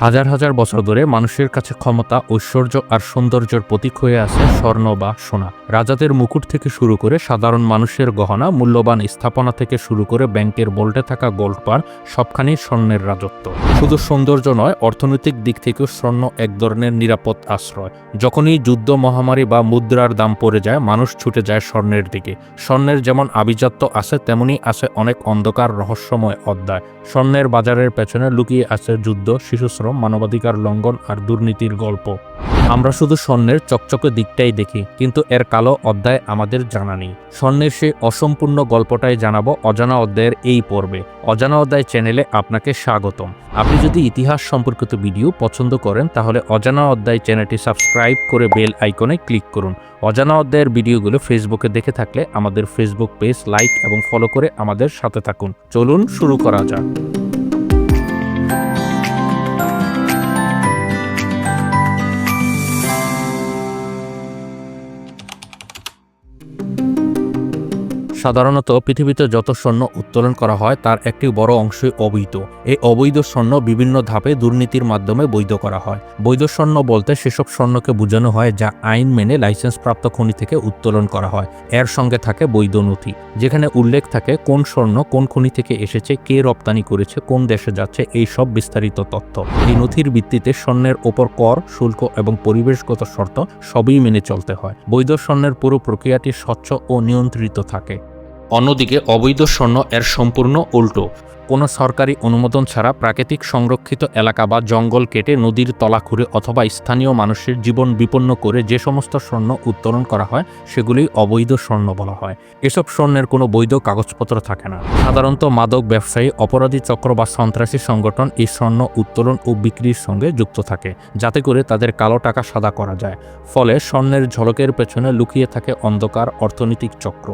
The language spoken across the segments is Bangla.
হাজার হাজার বছর ধরে মানুষের কাছে ক্ষমতা, ঐশ্বর্য আর সৌন্দর্যের প্রতীক হয়ে আছে স্বর্ণ বা সোনা। রাজাদের মুকুট থেকে শুরু করে সাধারণ মানুষের গহনা, মূল্যবান স্থাপনা থেকে শুরু করে ব্যাংকের বোল্টে থাকা গোল্ড বার, সবখানেই স্বর্ণের রাজত্ব। শুধু সৌন্দর্য নয়, অর্থনৈতিক দিক থেকেও স্বর্ণ এক ধরনের নিরাপদ আশ্রয়। যখনই যুদ্ধ, মহামারী বা মুদ্রার দাম পড়ে যায়, মানুষ ছুটে যায় স্বর্ণের দিকে। স্বর্ণের যেমন আভিজাত্য আছে, তেমনি আছে অনেক অন্ধকার, রহস্যময় অধ্যায়। স্বর্ণের বাজারের পেছনে লুকিয়ে আছে যুদ্ধ, শিশুশ্রম, মানবাধিকার লঙ্ঘন আর দুর্নীতির গল্প। আমরা শুধু স্বর্ণের চকচকে দিকটাই দেখি, কিন্তু এর কালো অধ্যায় আমাদের জানা নেই। স্বর্ণের সেই অসম্পূর্ণ গল্পটাই জানাবো অজানা অধ্যায়ের এই পর্বে। অজানা অধ্যায় চ্যানেলে আপনাকে স্বাগতম। আপনি যদি ইতিহাস সম্পর্কিত ভিডিও পছন্দ করেন, তাহলে অজানা অধ্যায় চ্যানেলটি সাবস্ক্রাইব করে বেল আইকনে ক্লিক করুন। অজানা অধ্যায়ের ভিডিওগুলো ফেসবুকে দেখে থাকলে আমাদের ফেসবুক পেজ লাইক এবং ফলো করে আমাদের সাথে থাকুন। চলুন শুরু করা যাক। সাধারণত পৃথিবীতে যত স্বর্ণ উত্তোলন করা হয় তার একটি বড় অংশই অবৈধ। এই অবৈধ স্বর্ণ বিভিন্ন ধাপে দুর্নীতির মাধ্যমে বৈধ করা হয়। বৈধ স্বর্ণ বলতে সেসব স্বর্ণকে বোঝানো হয় যা আইন মেনে লাইসেন্সপ্রাপ্ত খনি থেকে উত্তোলন করা হয়। এর সঙ্গে থাকে বৈধ নথি, যেখানে উল্লেখ থাকে কোন স্বর্ণ কোন খনি থেকে এসেছে, কে রপ্তানি করেছে, কোন দেশে যাচ্ছে, এই সব বিস্তারিত তথ্য। এই নথির ভিত্তিতে স্বর্ণের ওপর কর, শুল্ক এবং পরিবেশগত শর্ত সবই মেনে চলতে হয়। বৈধ স্বর্ণের পুরো প্রক্রিয়াটি স্বচ্ছ ও নিয়ন্ত্রিত থাকে। অন্যদিকে অবৈধ স্বর্ণ এর সম্পূর্ণ উল্টো। কোনো সরকারি অনুমোদন ছাড়া প্রাকৃতিক সংরক্ষিত এলাকা বা জঙ্গল কেটে নদীর তলা খুঁড়ে অথবা স্থানীয় মানুষের জীবন বিপন্ন করে যে সমস্ত স্বর্ণ উত্তোলন করা হয় সেগুলি অবৈধ স্বর্ণ বলা হয়। এসব স্বর্ণের কোনো বৈধ কাগজপত্র থাকে না। সাধারণত মাদক ব্যবসায়ী, অপরাধী চক্র বা সন্ত্রাসী সংগঠন এই স্বর্ণ উত্তোলন ও বিক্রির সঙ্গে যুক্ত থাকে, যাতে করে তাদের কালো টাকা সাদা করা যায়। ফলে স্বর্ণের ঝলকের পেছনে লুকিয়ে থাকে অন্ধকার অর্থনৈতিক চক্র।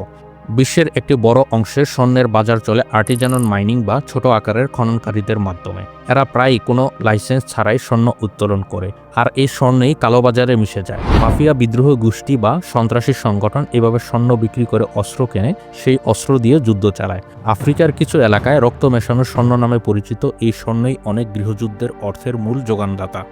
বিশ্বের একটি বড় অংশের স্বর্ণের বাজার চলে আর্টিজানাল মাইনিং বা ছোট আকারের খননকারীদের মাধ্যমে। এরা প্রায়ই কোনো লাইসেন্স ছাড়াই স্বর্ণ উত্তোলন করে, আর এই স্বর্ণেই কালোবাজারে মিশে যায়। মাফিয়া, বিদ্রোহ গোষ্ঠী বা সন্ত্রাসী সংগঠন এভাবে স্বর্ণ বিক্রি করে অস্ত্র কেনে, সেই অস্ত্র দিয়ে যুদ্ধ চালায়। আফ্রিকার কিছু এলাকায় রক্ত মেশানো স্বর্ণ নামে পরিচিত এই স্বর্ণই অনেক গৃহযুদ্ধের অর্থের মূল যোগানদাতা।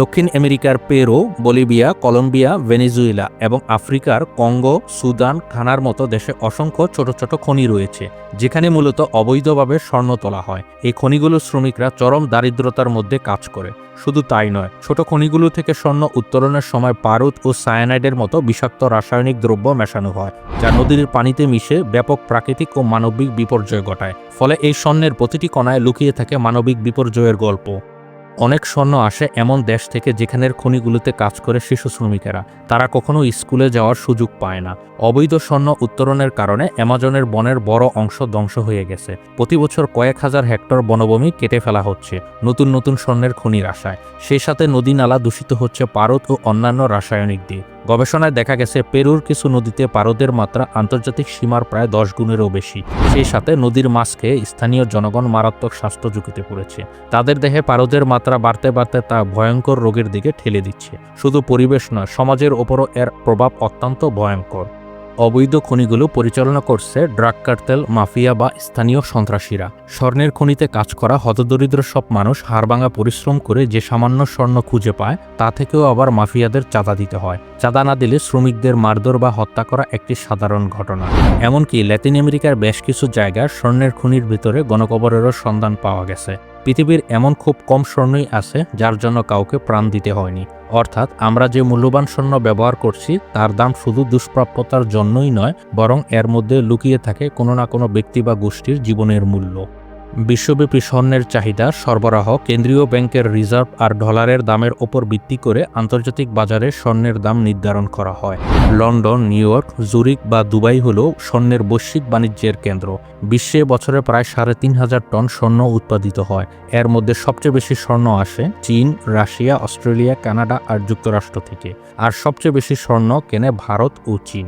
দক্ষিণ আমেরিকার পেরু, বলিভিয়া, কলম্বিয়া, ভেনেজুয়েলা এবং আফ্রিকার কঙ্গো, সুদান, ঘানার মতো দেশে অসংখ্য ছোট ছোট খনি রয়েছে, যেখানে মূলত অবৈধভাবে স্বর্ণ তোলা হয়। এই খনিগুলোর শ্রমিকরা চরম দারিদ্রতার মধ্যে কাজ করে। শুধু তাই নয়, ছোট খনিগুলো থেকে স্বর্ণ উত্তোলনের সময় বারুদ ও সায়ানাইডের মতো বিষাক্ত রাসায়নিক দ্রব্য মেশানো হয়, যা নদীর পানিতে মিশে ব্যাপক প্রাকৃতিক ও মানবিক বিপর্যয় ঘটায়। ফলে এই স্বর্ণের প্রতিটি কণায় লুকিয়ে থাকে মানবিক বিপর্যয়ের গল্প। অনেক স্বর্ণ আসে এমন দেশ থেকে যেখানের খনিগুলোতে কাজ করে শিশু শ্রমিকেরা। তারা কখনো স্কুলে যাওয়ার সুযোগ পায় না। অবৈধ স্বর্ণ উত্তোলনের কারণে অ্যামাজনের বনের বড় অংশ ধ্বংস হয়ে গেছে। প্রতি বছর কয়েক হাজার হেক্টর বনভূমি কেটে ফেলা হচ্ছে নতুন নতুন স্বর্ণের খনির আশায়। সেই সাথে নদী নালা দূষিত হচ্ছে পারদ ও অন্যান্য রাসায়নিক দিয়ে। গবেষণায় দেখা গেছে পেরুর কিছু নদীতে পারদের মাত্রা আন্তর্জাতিক সীমার প্রায় 10 গুণেরও বেশি। সেই সাথে নদীর মাছ খেয়ে স্থানীয় জনগণ মারাত্মক স্বাস্থ্য ঝুঁকিতে পড়েছে। তাদের দেহে পারদের মাত্রা বাড়তে বাড়তে তা ভয়ঙ্কর রোগের দিকে ঠেলে দিচ্ছে। শুধু পরিবেশ নয়, সমাজের ওপরও এর প্রভাব অত্যন্ত ভয়ঙ্কর। অবৈধ খনিগুলো পরিচালনা করছে ড্রাগ কার্টেল, মাফিয়া বা স্থানীয় সন্ত্রাসীরা। স্বর্ণের খনিতে কাজ করা হতদরিদ্র সব মানুষ হাড়ভাঙা পরিশ্রম করে যে সামান্য স্বর্ণ খুঁজে পায়, তা থেকেও আবার মাফিয়াদের চাঁদা দিতে হয়। চাঁদা না দিলে শ্রমিকদের মারধর বা হত্যা করা একটি সাধারণ ঘটনা। এমনকি ল্যাটিন আমেরিকার বেশ কিছু জায়গায় স্বর্ণের খনির ভিতরে গণকবরেরও সন্ধান পাওয়া গেছে। পৃথিবীর এমন খুব কম স্বর্ণই আছে যার জন্য কাউকে প্রাণ দিতে হয়নি। অর্থাৎ আমরা যে মূল্যবান স্বর্ণ ব্যবহার করছি তার দাম শুধু দুষ্প্রাপ্যতার জন্যই নয়, বরং এর মধ্যে লুকিয়ে থাকে কোনো না কোনো ব্যক্তি বা গোষ্ঠীর জীবনের মূল্য। বিশ্বব্যাপী স্বর্ণের চাহিদা, সরবরাহ, কেন্দ্রীয় ব্যাংকের রিজার্ভ আর ডলারের দামের ওপর ভিত্তি করে আন্তর্জাতিক বাজারে স্বর্ণের দাম নির্ধারণ করা হয়। লন্ডন, নিউ ইয়র্ক, জুরিক বা দুবাই হল স্বর্ণের বৈশ্বিক বাণিজ্যের কেন্দ্র। বিশ্বে বছরে প্রায় 3,500 টন স্বর্ণ উৎপাদিত হয়। এর মধ্যে সবচেয়ে বেশি স্বর্ণ আসে চীন, রাশিয়া, অস্ট্রেলিয়া, কানাডা আর যুক্তরাষ্ট্র থেকে। আর সবচেয়ে বেশি স্বর্ণ কেনে ভারত ও চীন।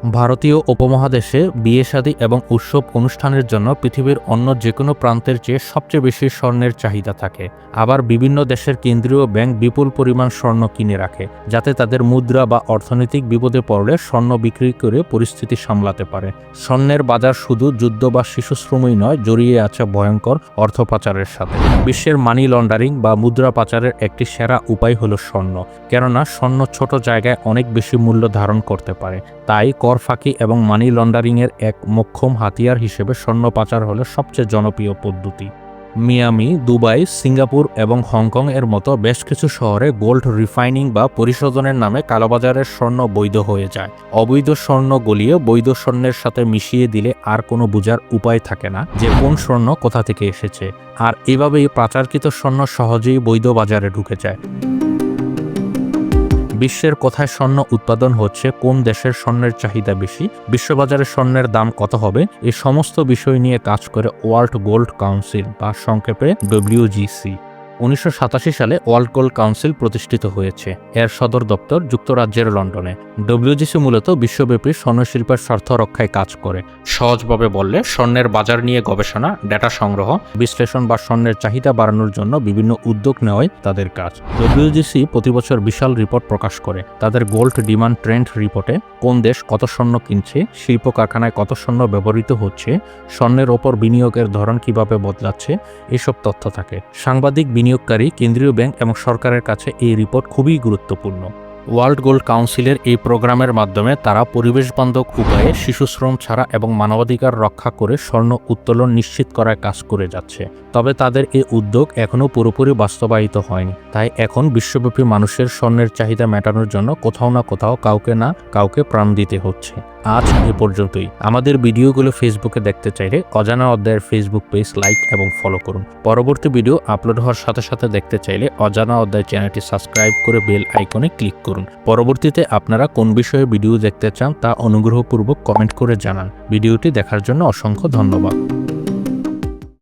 ভারতীয় উপমহাদেশে বিয়ে শাদী এবং উৎসব অনুষ্ঠানের জন্য পৃথিবীর অন্য যে কোনো প্রান্তের চেয়ে সবচেয়ে বেশি স্বর্ণের চাহিদা থাকে। আবার বিভিন্ন দেশের কেন্দ্রীয় ব্যাংক বিপুল পরিমাণ স্বর্ণ কিনে রাখে, যাতে তাদের মুদ্রা বা অর্থনৈতিক বিপদে পড়লে স্বর্ণ বিক্রি করে পরিস্থিতি সামলাতে পারে। স্বর্ণের বাজার শুধু যুদ্ধ বা শিশুশ্রমই নয়, জড়িয়ে আছে ভয়ঙ্কর অর্থ পাচারের সাথে। বিশ্বের মানি লন্ডারিং বা মুদ্রা পাচারের একটি সেরা উপায় হলো স্বর্ণ, কেননা স্বর্ণ ছোট জায়গায় অনেক বেশি মূল্য ধারণ করতে পারে। তাই কর ফাঁকি এবং মানি লন্ডারিংয়ের এক মোক্ষম হাতিয়ার হিসেবে স্বর্ণ পাচার হলো সবচেয়ে জনপ্রিয় পদ্ধতি। মিয়ামি, দুবাই, সিঙ্গাপুর এবং হংকং এর মতো বেশ কিছু শহরে গোল্ড রিফাইনিং বা পরিশোধনের নামে কালোবাজারের স্বর্ণ বৈধ হয়ে যায়। অবৈধ স্বর্ণ গলিয়ে বৈধ স্বর্ণের সাথে মিশিয়ে দিলে আর কোনো বোঝার উপায় থাকে না যে কোন স্বর্ণ কোথা থেকে এসেছে, আর এভাবেই পাচারকৃত স্বর্ণ সহজেই বৈধ বাজারে ঢুকে যায়। বিশ্বের কোথায় স্বর্ণ উৎপাদন হচ্ছে, কোন দেশের স্বর্ণের চাহিদা বেশি, বিশ্ববাজারে স্বর্ণের দাম কত হবে, এই সমস্ত বিষয় নিয়ে কাজ করে ওয়ার্ল্ড গোল্ড কাউন্সিল বা সংক্ষেপে WGC। 1987 সালে ওয়ার্ল্ড গোল্ড কাউন্সিল প্রতিষ্ঠিত হয়েছে। এর সদর দপ্তর যুক্তরাজ্যের লন্ডনে। WGC মূলত বিশ্বব্যাপী স্বর্ণশিল্পের স্বার্থ রক্ষায় কাজ করে। সহজভাবে বললে স্বর্ণের বাজার নিয়ে গবেষণা, ডেটা সংগ্রহ, বিশ্লেষণ বা স্বর্ণের চাহিদা বাড়ানোর জন্য বিভিন্ন উদ্যোগ নেওয়াই তাদের কাজ। WGC প্রতি বছর বিশাল রিপোর্ট প্রকাশ করে। তাদের গোল্ড ডিমান্ড ট্রেন্ড রিপোর্টে কোন দেশ কত স্বর্ণ কিনছে, শিল্প কারখানায় কত স্বর্ণ ব্যবহৃত হচ্ছে, স্বর্ণের ওপর বিনিয়োগের ধরন কিভাবে বদলাচ্ছে, এসব তথ্য থাকে। সাংবাদিক, বিনিয়োগকারী, কেন্দ্রীয় ব্যাংক এবং সরকারের কাছে এই রিপোর্ট খুবই গুরুত্বপূর্ণ। ওয়ার্ল্ড গোল্ড কাউন্সিলের এই প্রোগ্রামের মাধ্যমে তারা পরিবেশবান্ধব উপায়ে শিশুশ্রম ছাড়া এবং মানবাধিকার রক্ষা করে স্বর্ণ উত্তোলন নিশ্চিত করার কাজ করে যাচ্ছে। তবে তাদের এই উদ্যোগ এখনও পুরোপুরি বাস্তবায়িত হয়নি। তাই এখন বিশ্বব্যাপী মানুষের স্বর্ণের চাহিদা মেটানোর জন্য কোথাও না কোথাও কাউকে না কাউকে প্রাণ দিতে হচ্ছে। আজ এ পর্যন্তই। আমাদের ভিডিওগুলো ফেসবুকে দেখতে চাইলে অজানা অধ্যায়ের ফেসবুক পেজ লাইক এবং ফলো করুন। পরবর্তী ভিডিও আপলোড হওয়ার সাথে সাথে দেখতে চাইলে অজানা অধ্যায় চ্যানেলটি সাবস্ক্রাইব করে বেল আইকনে ক্লিক করুন। পরবর্তীতে আপনারা কোন বিষয়ে ভিডিও দেখতে চান তা অনুগ্রহপূর্বক কমেন্ট করে জানান। ভিডিওটি দেখার জন্য অসংখ্য ধন্যবাদ।